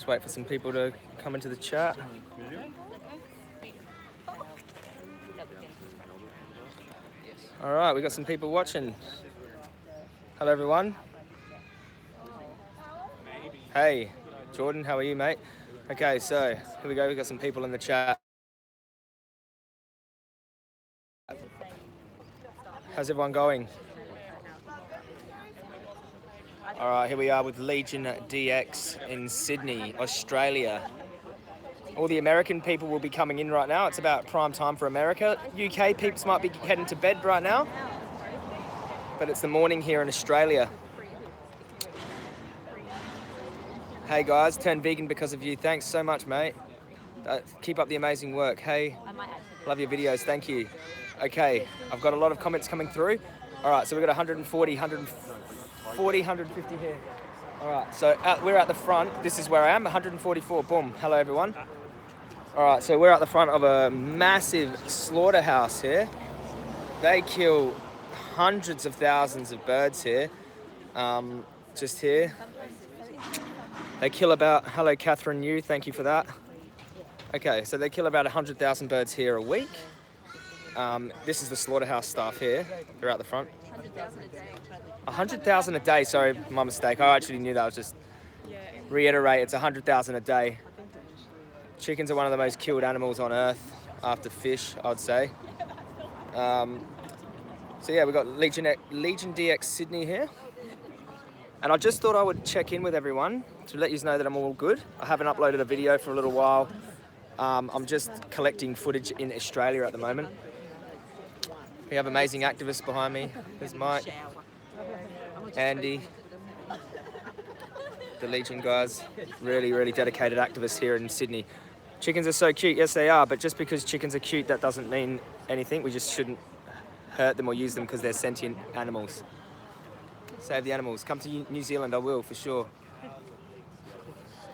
Just wait for some people to come into the chat. All right, we got some people watching. Hello, everyone. Hey, Jordan, how are you, mate? Okay, so here we go. We got some people in the chat. How's everyone going? All right, here we are with Legion DX in Sydney, Australia. All the American people will be coming in right now. It's about prime time for America. UK peeps might be heading to bed right now, but it's the morning here in Australia. Hey guys, turned vegan because of you. Thanks so much, mate. Keep up the amazing work. Hey, love your videos. Thank you. Okay, I've got a lot of comments coming through. All right, so we've got 140, 150 here. All right, so we're at the front. This is where I am, 144. Boom. Hello, everyone. All right, so we're at the front of a massive slaughterhouse here. They kill hundreds of thousands of birds here. Just here. They kill about, hello Catherine Yu, thank you for that. Okay, so they kill about 100,000 birds here a week. This is the slaughterhouse staff here. They're out the front. 100,000 a day, sorry, my mistake. I actually knew that. I was just reiterate, it's 100,000 a day. Chickens are one of the most killed animals on earth after fish, I'd say. So yeah, we've got Legion DX Sydney here. And I just thought I would check in with everyone to let you know that I'm all good. I haven't uploaded a video for a little while. I'm just collecting footage in Australia at the moment. We have amazing activists behind me. There's Mike, Andy, the Legion guys. Really, really dedicated activists here in Sydney. Chickens are so cute, yes they are, but just because chickens are cute, that doesn't mean anything. We just shouldn't hurt them or use them because they're sentient animals. Save the animals. Come to New Zealand, I will, for sure.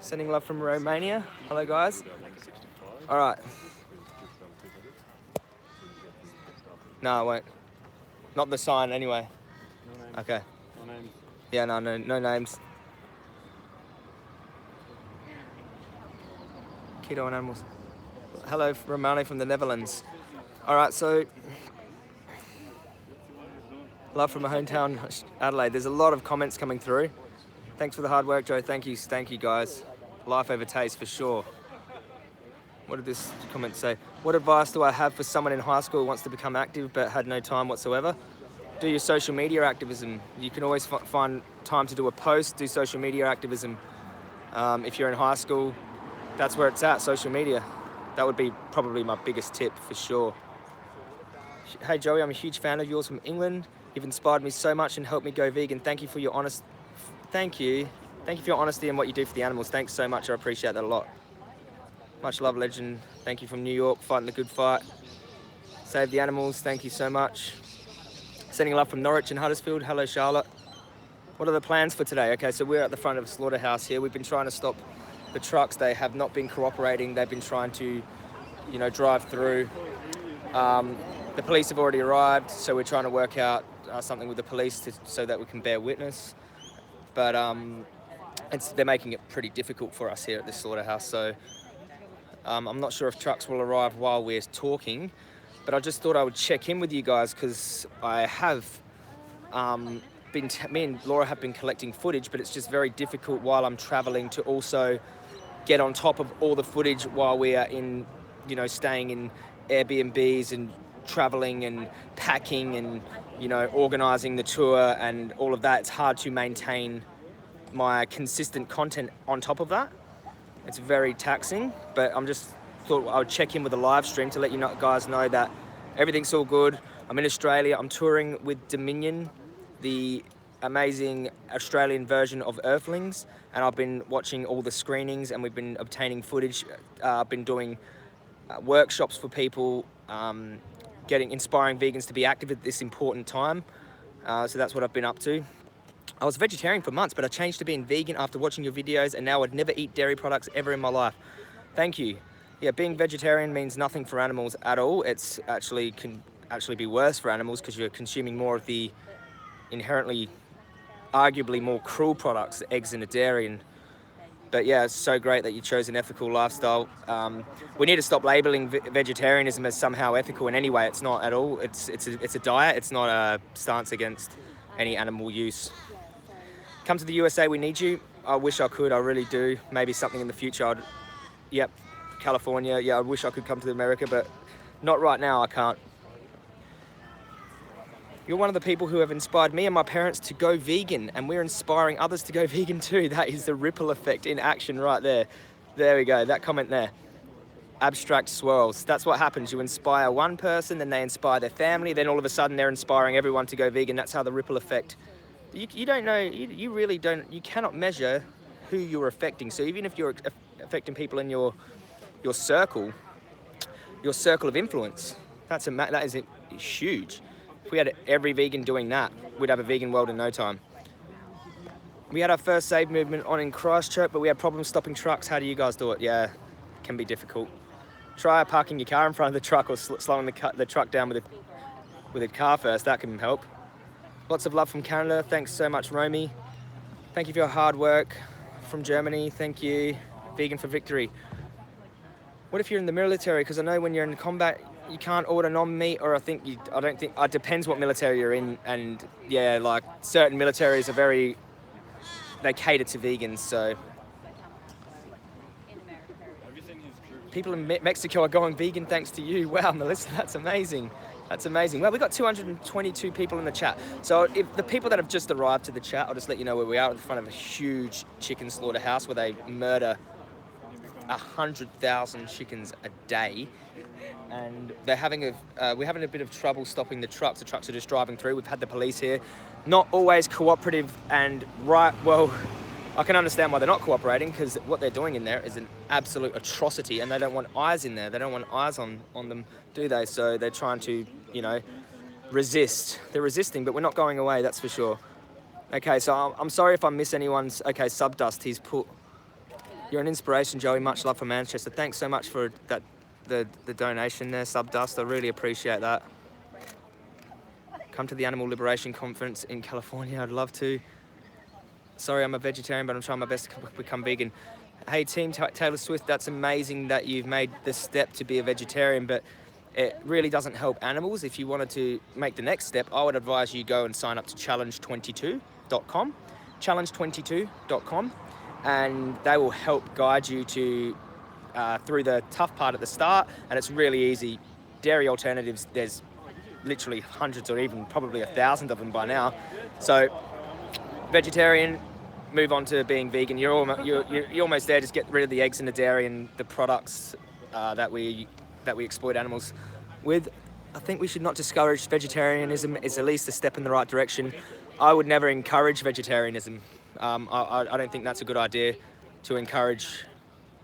Sending love from Romania. Hello, guys. All right. No, I won't. Not the sign, anyway. No names. Okay. No names. Yeah, no names. Keto on animals. Hello, Romano from the Netherlands. All right, so love from my hometown, Adelaide. There's a lot of comments coming through. Thanks for the hard work, Joe. Thank you guys. Life over taste for sure. What did this comment say? What advice do I have for someone in high school who wants to become active but had no time whatsoever? Do your social media activism. You can always find time to do a post, do social media activism. If you're in high school, that's where it's at, social media. That would be probably my biggest tip for sure. Hey Joey, I'm a huge fan of yours from England. You've inspired me so much and helped me go vegan. Thank you for your Thank you for your honesty and what you do for the animals. Thanks so much, I appreciate that a lot. Much love, Legend. Thank you from New York, fighting the good fight. Save the animals, thank you so much. Sending love from Norwich and Huddersfield. Hello, Charlotte. What are the plans for today? Okay, so we're at the front of a slaughterhouse here. We've been trying to stop the trucks. They have not been cooperating. They've been trying to, drive through. The police have already arrived, so we're trying to work out something with the police so that we can bear witness. But they're making it pretty difficult for us here at this slaughterhouse. So I'm not sure if trucks will arrive while we're talking, but I just thought I would check in with you guys because I have me and Laura have been collecting footage, but it's just very difficult while I'm traveling to also get on top of all the footage while we are in, staying in Airbnbs and traveling and packing and, organizing the tour and all of that. It's hard to maintain my consistent content on top of that. It's very taxing, but I'm just thought I would check in with a live stream to let you guys know that everything's all good. I'm in Australia. I'm touring with Dominion, the amazing Australian version of Earthlings, and I've been watching all the screenings and we've been obtaining footage. I've been doing workshops for people, inspiring vegans to be active at this important time. So that's what I've been up to. I was vegetarian for months, but I changed to being vegan after watching your videos, and now I'd never eat dairy products ever in my life. Thank you. Yeah, being vegetarian means nothing for animals at all. It's can actually be worse for animals because you're consuming more of the inherently, arguably more cruel products, eggs and the dairy. And But yeah, it's so great that you chose an ethical lifestyle. We need to stop labeling vegetarianism as somehow ethical in any way. It's not at all. It's a diet. It's not a stance against any animal use. Come to the USA, we need you. I wish I could, I really do. Maybe something in the future. Yep, California. Yeah, I wish I could come to America, but not right now, I can't. You're one of the people who have inspired me and my parents to go vegan, and we're inspiring others to go vegan too. That is the ripple effect in action right there. There we go, that comment there. Abstract swirls. That's what happens. You inspire one person, then they inspire their family, then all of a sudden they're inspiring everyone to go vegan. That's how the ripple effect. You don't know, you really don't, you cannot measure who you're affecting. So even if you're affecting people in your circle of influence, that is huge. If we had every vegan doing that, we'd have a vegan world in no time. We had our first save movement on in Christchurch, but we had problems stopping trucks. How do you guys do it? Yeah, it can be difficult. Try parking your car in front of the truck or slowing the truck down with a car first. That can help. Lots of love from Canada. Thanks so much, Romy. Thank you for your hard work. From Germany, thank you. Vegan for victory. What if you're in the military? Because I know when you're in combat, you can't order non-meat, or I don't think, it depends what military you're in. And yeah, like certain militaries are they cater to vegans, so. People in Mexico are going vegan thanks to you. Wow, Melissa, that's amazing. That's amazing. Well, we've got 222 people in the chat. So if the people that have just arrived to the chat, I'll just let you know where we are in front of a huge chicken slaughterhouse where they murder 100,000 chickens a day. And we're having a bit of trouble stopping the trucks. The trucks are just driving through. We've had the police here. Not always cooperative and well, I can understand why they're not cooperating, because what they're doing in there is an absolute atrocity, and they don't want eyes in there. They don't want eyes on them, do they? So they're trying to, resist. They're resisting, but we're not going away, that's for sure. Okay, so I'm sorry if I miss anyone's. Okay, Subdust, he's put, you're an inspiration, Joey. Much love from Manchester. Thanks so much for that, the donation there, Subdust. I really appreciate that. Come to the Animal Liberation Conference in California. I'd love to. Sorry, I'm a vegetarian, but I'm trying my best to become vegan. Hey, Team Taylor Swift, that's amazing that you've made the step to be a vegetarian, but it really doesn't help animals. If you wanted to make the next step, I would advise you go and sign up to challenge22.com, challenge22.com, and they will help guide you to through the tough part at the start, and it's really easy. Dairy alternatives, there's literally hundreds or even probably 1,000 of them by now. So vegetarian, move on to being vegan. You're almost there. Just get rid of the eggs and the dairy and the products that we exploit animals with. I think we should not discourage vegetarianism. It's at least a step in the right direction. I would never encourage vegetarianism. I don't think that's a good idea to encourage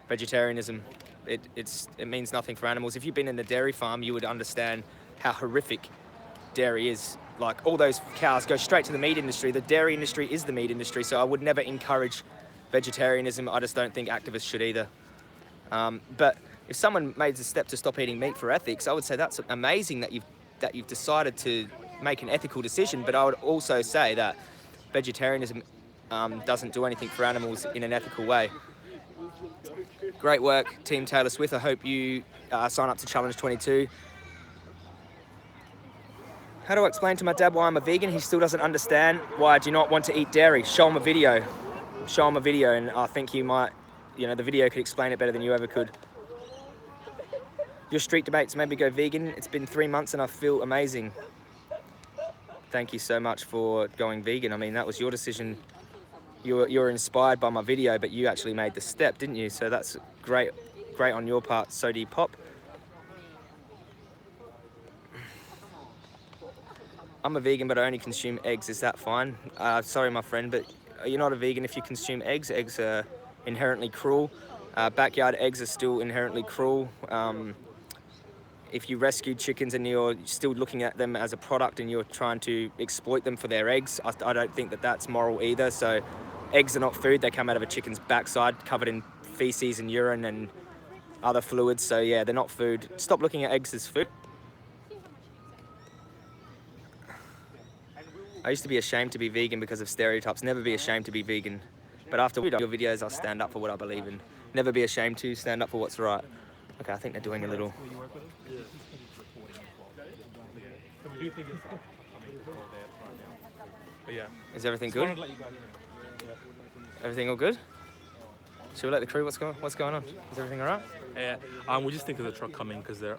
vegetarianism. It means nothing for animals. If you've been in the dairy farm, you would understand how horrific dairy is. Like, all those cows go straight to the meat industry. The dairy industry is the meat industry, so I would never encourage vegetarianism. I just don't think activists should either. But if someone made the step to stop eating meat for ethics, I would say that's amazing that you've decided to make an ethical decision. But I would also say that vegetarianism doesn't do anything for animals in an ethical way. Great work, Team Taylor Swift. I hope you sign up to Challenge 22. How do I explain to my dad why I'm a vegan? He still doesn't understand why I do not want to eat dairy. Show him a video. Show him a video, and I think he might, the video could explain it better than you ever could. Your street debates made me go vegan. It's been 3 months and I feel amazing. Thank you so much for going vegan. I mean, that was your decision. You were inspired by my video, but you actually made the step, didn't you? So that's great on your part, Sodi Pop. I'm a vegan, but I only consume eggs. Is that fine? Sorry, my friend, but you're not a vegan if you consume eggs. Eggs are inherently cruel. Backyard eggs are still inherently cruel. If you rescue chickens and you're still looking at them as a product and you're trying to exploit them for their eggs, I don't think that that's moral either. So eggs are not food. They come out of a chicken's backside covered in feces and urine and other fluids. So yeah, they're not food. Stop looking at eggs as food. I used to be ashamed to be vegan because of stereotypes. Never be ashamed to be vegan. But after your videos, I'll stand up for what I believe in. Never be ashamed to stand up for what's right. Okay, I think they're doing a little. Is everything good? Everything all good? Should we let the crew? What's going on? Is everything all right? Yeah. We just think there's a truck coming because they're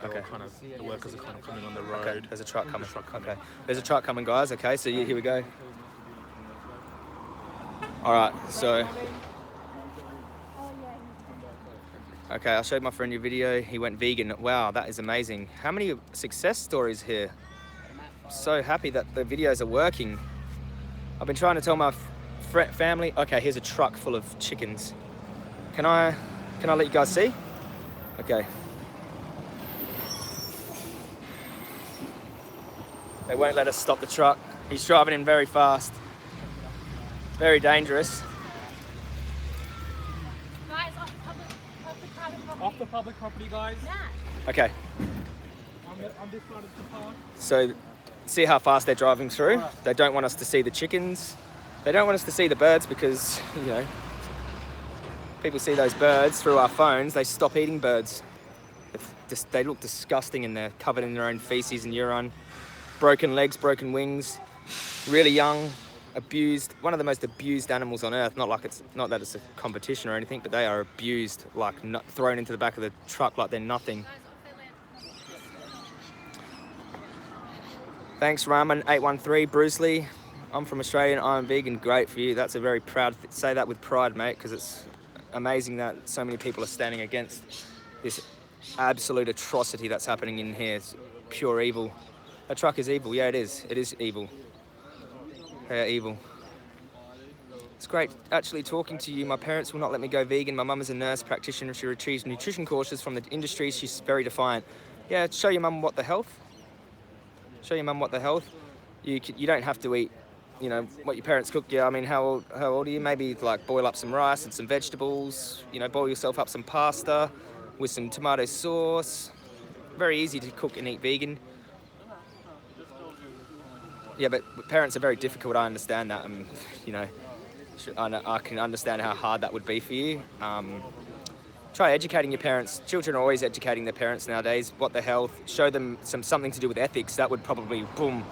Okay. kind of the workers are kind of coming on the road. Okay, there's a truck coming. Okay, there's a truck coming, guys. Okay, so here we go. All right, so. Okay, I showed my friend your video. He went vegan. Wow, that is amazing. How many success stories here? I'm so happy that the videos are working. I've been trying to tell my family. Okay, here's a truck full of chickens. Can I let you guys see? Okay. They won't let us stop the truck. He's driving in very fast. Very dangerous. Guys, off the public property, guys. Okay. On this side of the park. So, see how fast they're driving through? They don't want us to see the chickens. They don't want us to see the birds because, you know, people see those birds through our phones, they stop eating birds. They look disgusting and they're covered in their own feces and urine. Broken legs, broken wings, really young, abused. One of the most abused animals on earth. Not that it's a competition or anything, but they are abused, like thrown into the back of the truck like they're nothing. Thanks, Raman813, Bruce Lee. I'm from Australia and I'm vegan. Great for you. That's a very proud, say that with pride, mate, because it's amazing that so many people are standing against this absolute atrocity that's happening in here. It's pure evil. That truck is evil. Yeah, it is. It is evil. They are evil. It's great actually talking to you. My parents will not let me go vegan. My mum is a nurse practitioner. She retrieves nutrition courses from the industry. She's very defiant. Yeah, show your mum what the health. Show your mum what the health. You don't have to eat, you know, what your parents cook. Yeah, I mean, how old are you? Maybe like boil up some rice and some vegetables. You know, boil yourself up some pasta with some tomato sauce. Very easy to cook and eat vegan. Yeah, but parents are very difficult. I understand that. You know, I can understand how hard that would be for you. Try educating your parents. Children are always educating their parents nowadays. What the health? Show them something to do with ethics. That would probably boom.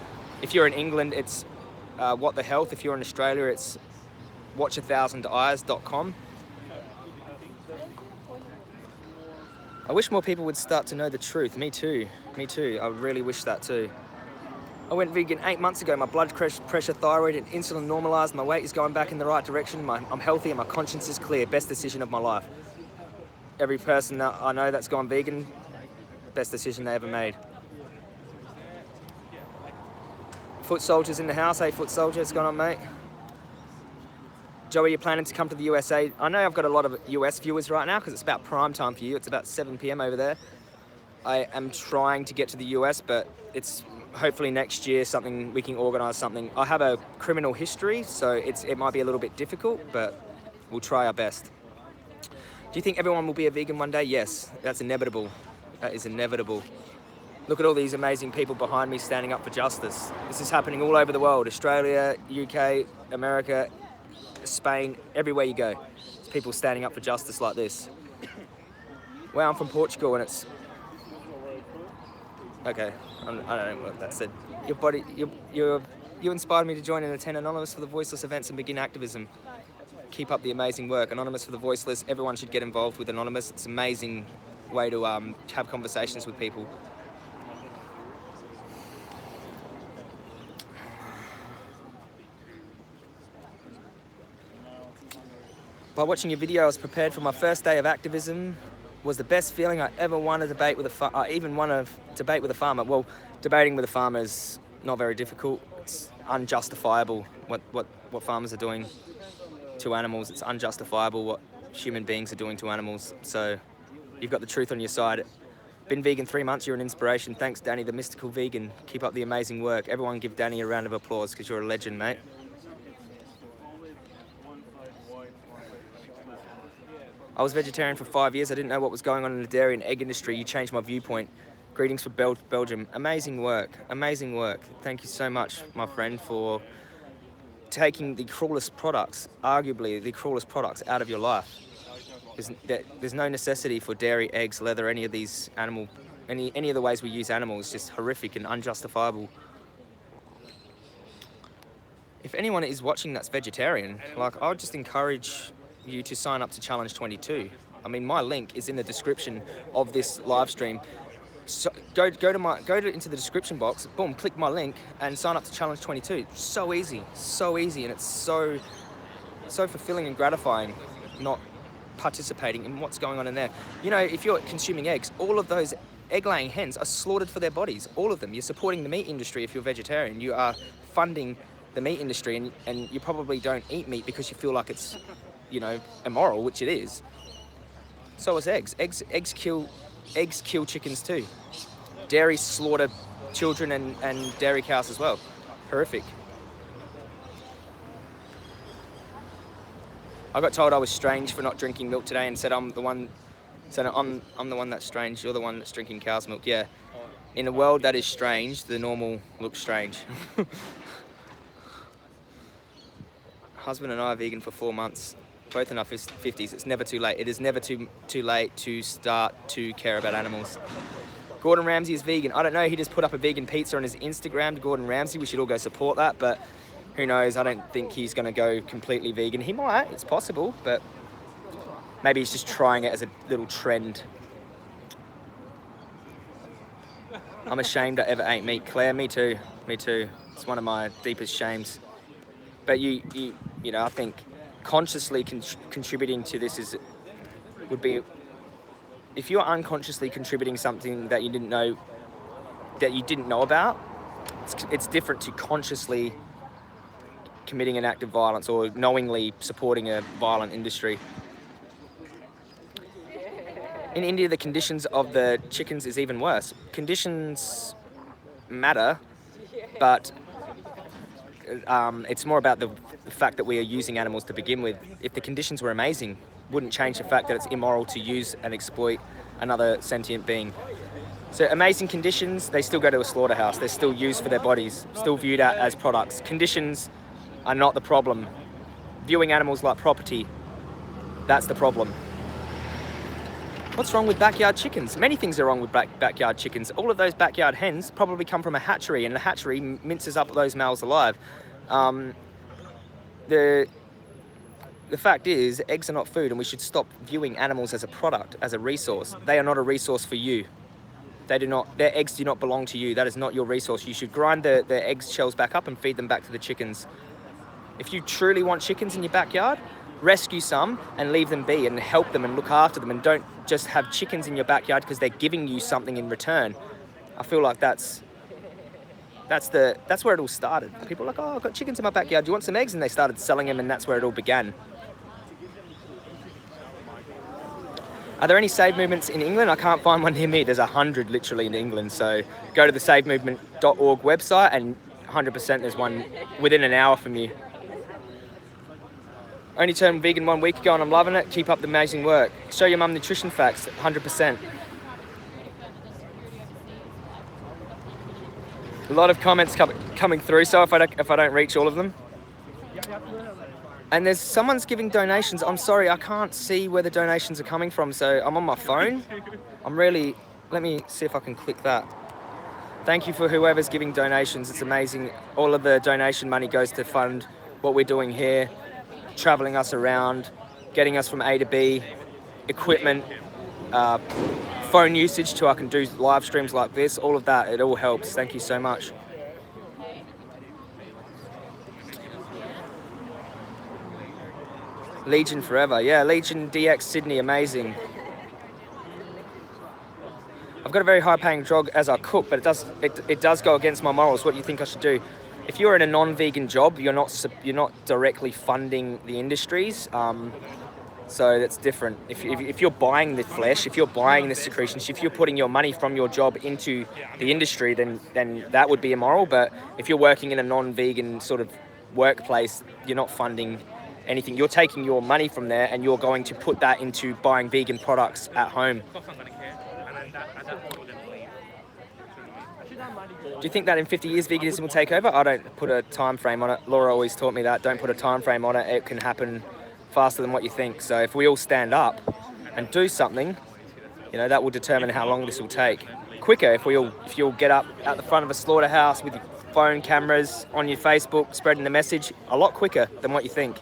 If you're in England, it's what the health. If you're in Australia, it's watch1000eyes.com. I wish more people would start to know the truth. Me too. Me too. I really wish that too. I went vegan 8 months ago. My blood pressure, thyroid, and insulin normalized. My weight is going back in the right direction. I'm healthy and my conscience is clear. Best decision of my life. Every person that I know that's gone vegan, best decision they ever made. Foot soldiers in the house. Hey, foot soldier, what's going on, mate? Joey, you're planning to come to the USA. I know I've got a lot of US viewers right now because it's about prime time for you. It's about 7 p.m. over there. I am trying to get to the US, but it's hopefully next year something we can organise something. I have a criminal history, so it might be a little bit difficult, but we'll try our best. Do you think everyone will be a vegan one day? Yes, that's inevitable. That is inevitable. Look at all these amazing people behind me standing up for justice. This is happening all over the world. Australia, UK, America, Spain, everywhere you go. There's people standing up for justice like this. Wow, I'm from Portugal and it's... Okay, I don't know what that said. You inspired me to join and attend Anonymous for the Voiceless events and begin activism. Keep up the amazing work. Anonymous for the Voiceless, everyone should get involved with Anonymous. It's an amazing way to have conversations with people. By watching your video, I was prepared for my first day of activism. Was the best feeling I ever won a debate with I even won a debate with a farmer. Well, debating with a farmer is not very difficult. It's unjustifiable what farmers are doing to animals. It's unjustifiable what human beings are doing to animals. So you've got the truth on your side. Been vegan 3 months, you're an inspiration. Thanks, Danny, the mystical vegan. Keep up the amazing work. Everyone give Danny a round of applause because you're a legend, mate. I was vegetarian for 5 years. I didn't know what was going on in the dairy and egg industry. You changed my viewpoint. Greetings from Belgium. Amazing work. Amazing work. Thank you so much, my friend, for taking the cruelest products, arguably the cruelest products, out of your life. There's no necessity for dairy, eggs, leather, any of these any of the ways we use animals, just horrific and unjustifiable. If anyone is watching that's vegetarian, like, I would just encourage you to sign up to Challenge 22. I mean, my link is in the description of this live stream. So go into the description box, boom, click my link and sign up to Challenge 22. So easy, and it's so fulfilling and gratifying not participating in what's going on in there. You know, if you're consuming eggs, all of those egg-laying hens are slaughtered for their bodies, all of them. You're supporting the meat industry if you're vegetarian. You are funding the meat industry, and you probably don't eat meat because you feel like it's, you know, immoral, which it is. So is eggs. Eggs kill chickens too. Dairy slaughter children and dairy cows as well. Horrific. I got told I was strange for not drinking milk today, and said I'm the one that's strange. You're the one that's drinking cow's milk. Yeah. In a world that is strange, the normal looks strange. Husband and I are vegan for 4 months, both in our 50s. It's never too late. It is never too late to start to care about animals. Gordon Ramsay is vegan. I don't know, he just put up a vegan pizza on his Instagram, Gordon Ramsay. We should all go support that, but who knows? I don't think he's going to go completely vegan. He might, it's possible, but maybe he's just trying it as a little trend. I'm ashamed I ever ate meat. Claire, me too. It's one of my deepest shames. But you know, I think consciously contributing to this would be, if you're unconsciously contributing something that you didn't know about, it's different to consciously committing an act of violence or knowingly supporting a violent industry. In India, the conditions of the chickens is even worse. Conditions matter, but it's more about the fact that we are using animals to begin with. If the conditions were amazing, wouldn't change the fact that it's immoral to use and exploit another sentient being. So amazing conditions, they still go to a slaughterhouse. They're still used for their bodies, still viewed as products. Conditions are not the problem. Viewing animals like property, that's the problem. What's wrong with backyard chickens? Many things are wrong with backyard chickens. All of those backyard hens probably come from a hatchery, and the hatchery minces up those males alive. The fact is, eggs are not food, and we should stop viewing animals as a product, as a resource. They are not a resource for you. Their eggs do not belong to you. That is not your resource. You should grind the egg shells back up and feed them back to the chickens. If you truly want chickens in your backyard, rescue some and leave them be and help them and look after them, and don't just have chickens in your backyard because they're giving you something in return. I feel like that's where it all started. People are like, oh, I've got chickens in my backyard, do you want some eggs? And they started selling them, and that's where it all began. Are there any Save movements in England? I can't find one near me. There's 100 literally in England. So go to the savemovement.org website, and 100% there's one within an hour from you. Only turned vegan 1 week ago and I'm loving it. Keep up the amazing work. Show your mum nutrition facts, 100%. A lot of comments coming through, so if I don't reach all of them. And there's someone's giving donations. I'm sorry, I can't see where the donations are coming from, so I'm on my phone. Let me see if I can click that. Thank you for whoever's giving donations. It's amazing. All of the donation money goes to fund what we're doing here, traveling us around, getting us from A to B, equipment, phone usage so I can do live streams like this, all of that, it all helps. Thank you so much. Legion forever. Yeah, Legion DX Sydney, amazing. I've got a very high-paying job as a cook, but it does go against my morals. What do you think I should do? If you're in a non-vegan job, you're not directly funding the industries, so that's different. If you're buying the flesh, if you're buying the secretions, if you're putting your money from your job into the industry, then that would be immoral. But if you're working in a non-vegan sort of workplace, you're not funding anything. You're taking your money from there and you're going to put that into buying vegan products at home. Do you think that in 50 years veganism will take over? I don't put a time frame on it. Laura always taught me that. Don't put a time frame on it. It can happen faster than what you think. So if we all stand up and do something, you know, that will determine how long this will take. Quicker if you'll get up at the front of a slaughterhouse with your phone cameras on your Facebook, spreading the message, a lot quicker than what you think.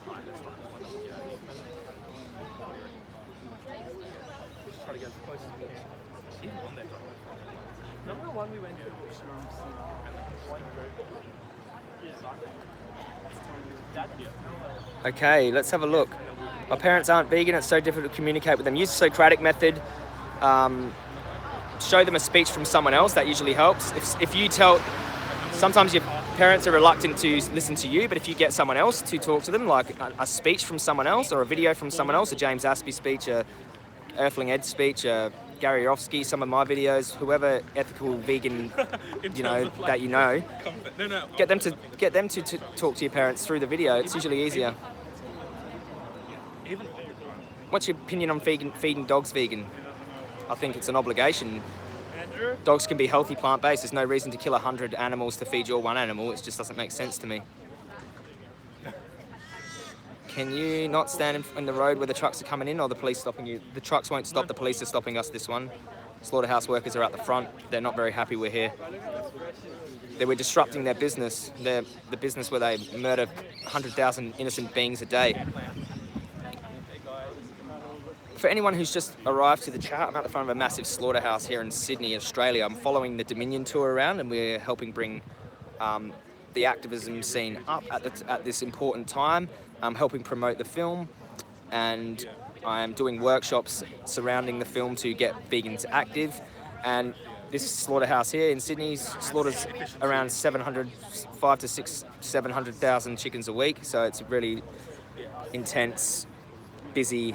Okay, let's have a look. My parents aren't vegan, it's so difficult to communicate with them. Use the Socratic method. Show them a speech from someone else, that usually helps. If you tell, sometimes your parents are reluctant to listen to you, but if you get someone else to talk to them, like a speech from someone else or a video from someone else, a James Aspey speech, a Earthling Ed speech, a Gary Orofsky, some of my videos, whoever ethical vegan, you know, that you know, get them to talk to your parents through the video. It's usually easier. What's your opinion on feeding dogs vegan? I think it's an obligation. Dogs can be healthy plant-based. There's no reason to kill 100 animals to feed your one animal. It just doesn't make sense to me. Can you not stand in the road where the trucks are coming in or the police stopping you? The trucks won't stop, the police are stopping us this one. Slaughterhouse workers are at the front. They're not very happy we're here. We're disrupting their business. The business where they murder 100,000 innocent beings a day. For anyone who's just arrived to the chat, I'm at the front of a massive slaughterhouse here in Sydney, Australia. I'm following the Dominion tour around and we're helping bring the activism scene up at this important time. I'm helping promote the film and I'm doing workshops surrounding the film to get vegans active. And this slaughterhouse here in Sydney slaughters around 700,000 chickens a week. So it's a really intense, busy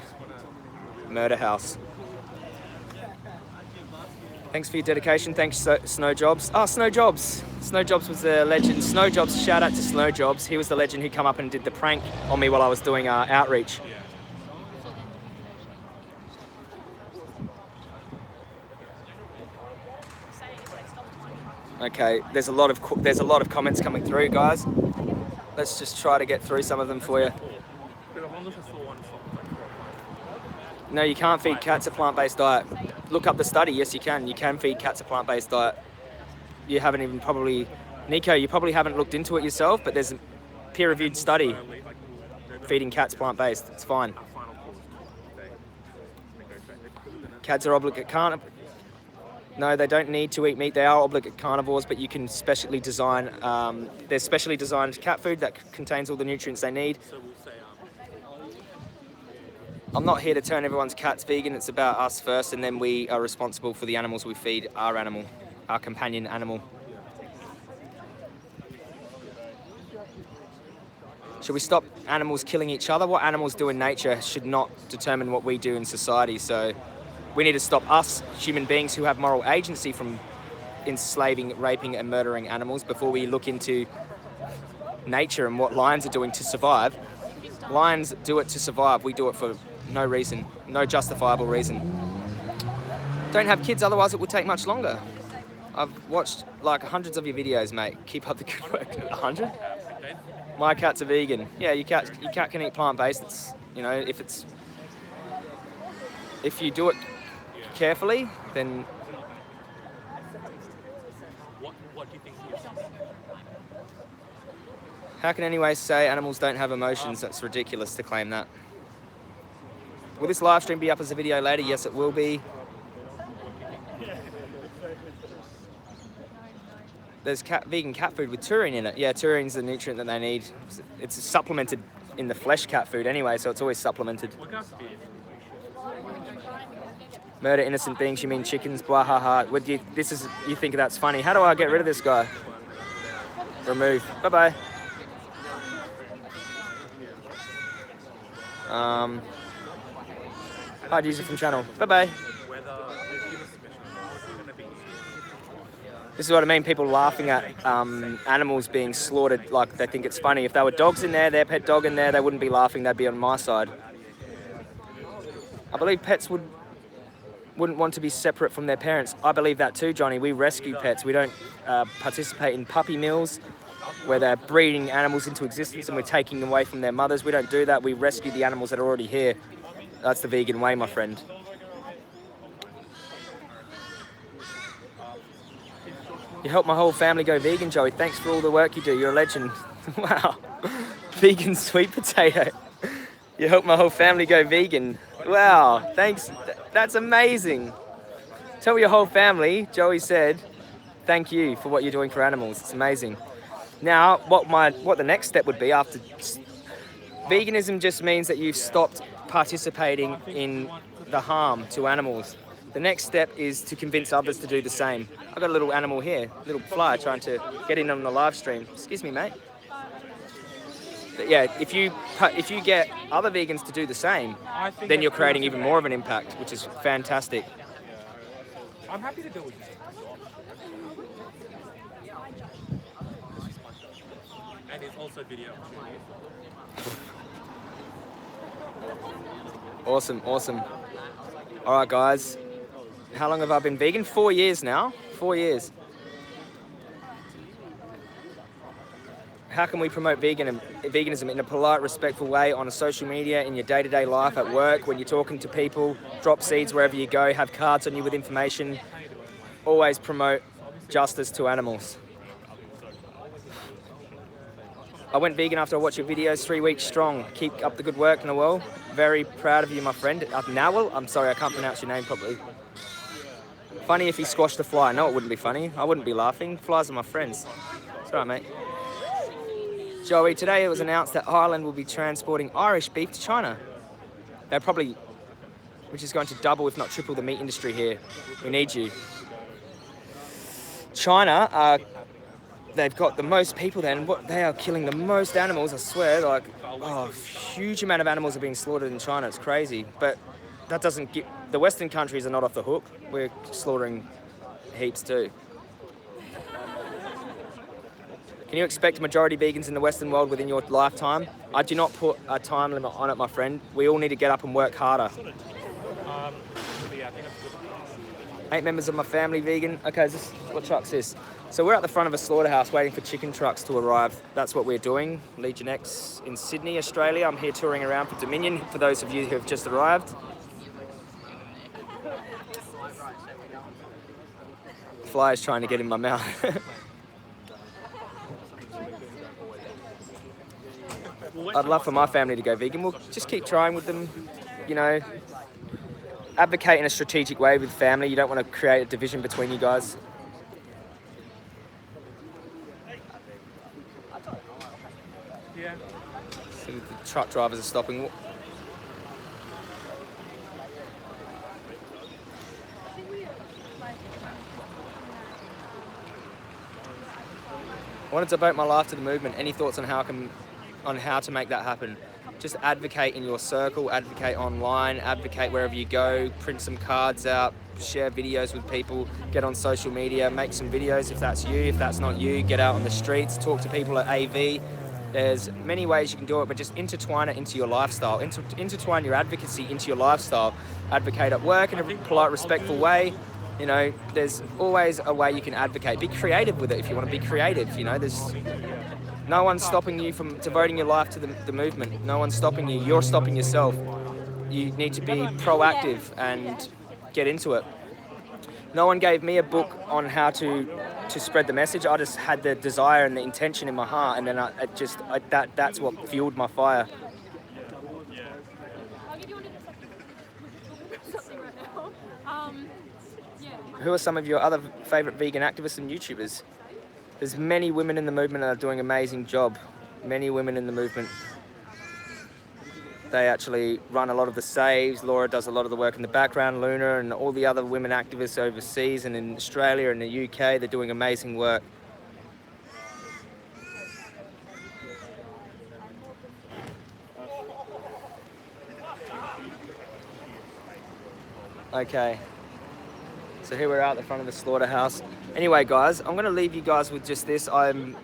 murder house. Thanks for your dedication. Thanks, Snow Jobs. Oh, Snow Jobs. Snow Jobs was a legend. Snow Jobs, shout out to Snow Jobs. He was the legend who come up and did the prank on me while I was doing outreach. Okay, there's a lot of comments coming through, guys. Let's just try to get through some of them for you. No, you can't feed cats a plant-based diet. Look up the study. Yes, you can. You can feed cats a plant-based diet. You haven't even probably... Nico, you probably haven't looked into it yourself, but there's a peer-reviewed study feeding cats plant-based. It's fine. Cats are obligate carnivores. No, they don't need to eat meat. They are obligate carnivores, but you can specially design... there's specially designed cat food that contains all the nutrients they need. I'm not here to turn everyone's cats vegan. It's about us first, and then we are responsible for the animals we feed, our animal, our companion animal. Should we stop animals killing each other? What animals do in nature should not determine what we do in society. So we need to stop us, human beings who have moral agency, from enslaving, raping, and murdering animals before we look into nature and what lions are doing to survive. Lions do it to survive. We do it for no reason, no justifiable reason. Don't have kids, otherwise it will take much longer. I've watched like hundreds of your videos, mate. Keep up the good work. 100? My cat's a vegan. Yeah, your cat can eat plant-based. It's, you know, if you do it carefully, then... What do you think he is? How can anyone say animals don't have emotions? That's ridiculous to claim that. Will this live stream be up as a video later? Yes, it will be. There's vegan cat food with taurine in it. Yeah, taurine's the nutrient that they need. It's supplemented in the flesh cat food anyway, so it's always supplemented. Murder innocent beings, you mean chickens? Blah, ha, ha. You think that's funny. How do I get rid of this guy? Remove. Bye-bye. Hard user from channel. Bye-bye. This is what I mean, people laughing at animals being slaughtered like they think it's funny. If there were dogs in there, their pet dog in there, they wouldn't be laughing, they'd be on my side. I believe pets would wouldn't want to be separate from their parents. I believe that too, Johnny. We rescue pets. We don't participate in puppy mills where they're breeding animals into existence and we're taking them away from their mothers. We don't do that. We rescue the animals that are already here. That's the vegan way, my friend. You helped my whole family go vegan, Joey. Thanks for all the work you do. You're a legend. Wow. Vegan sweet potato. You helped my whole family go vegan. Wow. Thanks. That's amazing. Tell your whole family, Joey said, thank you for what you're doing for animals. It's amazing. Now, what the next step would be after... Veganism just means that you've stopped participating in the harm to animals. The next step is to convince others to do the same. I've got a little animal here, a little fly trying to get in on the live stream. Excuse me, mate. But yeah, if you get other vegans to do the same, then you're creating even more of an impact, which is fantastic. I'm happy to do it. And it's also video. Awesome, awesome. All right, guys. How long have I been vegan? 4 years now. 4 years. How can we promote veganism in a polite, respectful way on social media, in your day-to-day life, at work, when you're talking to people, drop seeds wherever you go, have cards on you with information. Always promote justice to animals. I went vegan after I watched your videos, 3 weeks strong. Keep up the good work, Noel. Very proud of you, my friend. Noel? I'm sorry, I can't pronounce your name properly. Funny if he squashed a fly. No, it wouldn't be funny. I wouldn't be laughing. Flies are my friends. It's all right, mate. Joey, today it was announced that Ireland will be transporting Irish beef to China. Which is going to double, if not triple, the meat industry here. We need you. China, they've got the most people there, and they are killing the most animals, I swear. Like, huge amount of animals are being slaughtered in China. It's crazy. But that doesn't get... The Western countries are not off the hook. We're slaughtering heaps too. Can you expect majority vegans in the Western world within your lifetime? I do not put a time limit on it, my friend. We all need to get up and work harder. 8 members of my family vegan. Okay, what truck's this? So we're at the front of a slaughterhouse waiting for chicken trucks to arrive. That's what we're doing. Legion X in Sydney, Australia. I'm here touring around for Dominion, for those of you who have just arrived. Fly is trying to get in my mouth. I'd love for my family to go vegan. We'll just keep trying with them, you know. Advocate in a strategic way with family. You don't want to create a division between you guys. Yeah. So the truck drivers are stopping. I wanted to devote my life to the movement. Any thoughts on how to make that happen? Just advocate in your circle, advocate online, advocate wherever you go, print some cards out, share videos with people, get on social media, make some videos if that's you. If that's not you, get out on the streets, talk to people at AV. There's many ways you can do it, but just intertwine it into your lifestyle. Intertwine your advocacy into your lifestyle. Advocate at work in a polite, respectful way. You know, there's always a way you can advocate. Be creative with it if you want to be creative. You know, there's no one's stopping you from devoting your life to the movement. No one's stopping you. You're stopping yourself. You need to be proactive and get into it. No one gave me a book on how to spread the message. I just had the desire and the intention in my heart, and then that's what fueled my fire. Who are some of your other favourite vegan activists and YouTubers? There's many women in the movement that are doing an amazing job. Many women in the movement. They actually run a lot of the saves. Laura does a lot of the work in the background. Luna and all the other women activists overseas and in Australia and the UK, they're doing amazing work. Okay. So here we're out the front of the slaughterhouse. Anyway, guys, I'm going to leave you guys with just this. I'm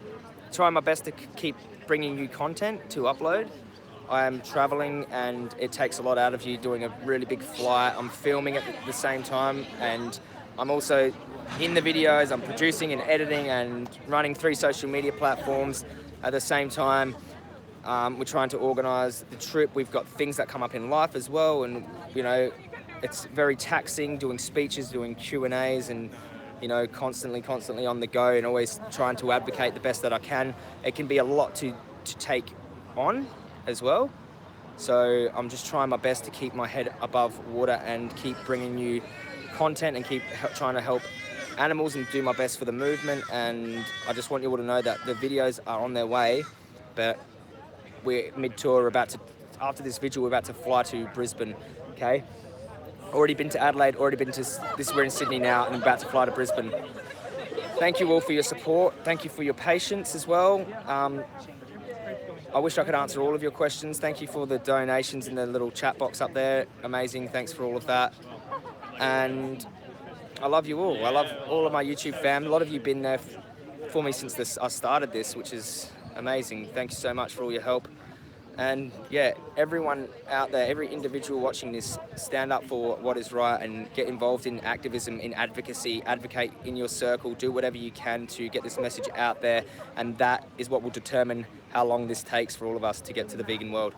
trying my best to keep bringing you content to upload. I am traveling and it takes a lot out of you doing a really big flight. I'm filming at the same time, and I'm also in the videos. I'm producing and editing and running 3 social media platforms at the same time. We're trying to organise the trip. We've got things that come up in life as well, and you know, it's very taxing doing speeches, doing Q&As, and you know, constantly on the go, and always trying to advocate the best that I can. It can be a lot to take on as well. So I'm just trying my best to keep my head above water and keep bringing you content and keep trying to help animals and do my best for the movement. And I just want you all to know that the videos are on their way, but we're mid-tour, after this vigil, we're about to fly to Brisbane, okay? Already been to Adelaide, already been to this, we're in Sydney now, and I'm about to fly to Brisbane. Thank you all for your support. Thank you for your patience as well. I wish I could answer all of your questions. Thank you for the donations in the little chat box up there. Amazing, thanks for all of that. And I love you all. I love all of my YouTube fam. A lot of you have been there for me since I started this, which is amazing. Thank you so much for all your help. And yeah, everyone out there, every individual watching this, stand up for what is right and get involved in activism, in advocacy, advocate in your circle, do whatever you can to get this message out there. And that is what will determine how long this takes for all of us to get to the vegan world.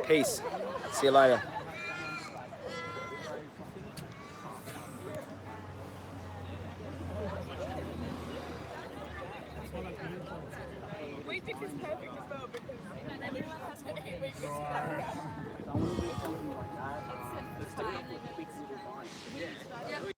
Peace. See you later. Wait, this is perfect as well because everyone has to eat with I want to do something like that. Let's do it with big little vines. Yeah.